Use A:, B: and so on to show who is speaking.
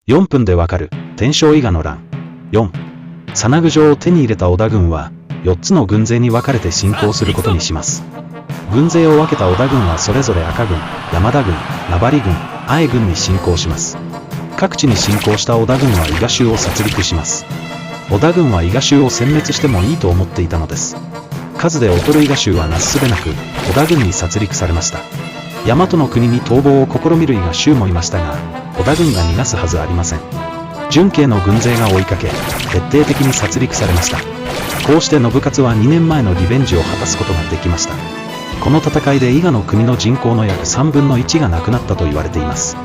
A: 4分でわかる天正伊賀の乱。4、真具城を手に入れた織田軍は4つの軍勢に分かれて進行することにします。軍勢を分けた織田軍はそれぞれ赤軍、山田軍、名張軍、会軍に進行します。各地に進行した織田軍は伊賀州を殺戮します。織田軍は伊賀州を殲滅してもいいと思っていたのです。数で劣る伊賀州はなすすべなく織田軍に殺戮されました。大和の国に逃亡を試みる伊賀州もいましたが、織田軍が逃がすはずありません。純系の軍勢が追いかけ、徹底的に殺戮されました。こうして信雄は2年前のリベンジを果たすことができました。この戦いで伊賀の国の人口の約3分の1が亡くなったと言われています。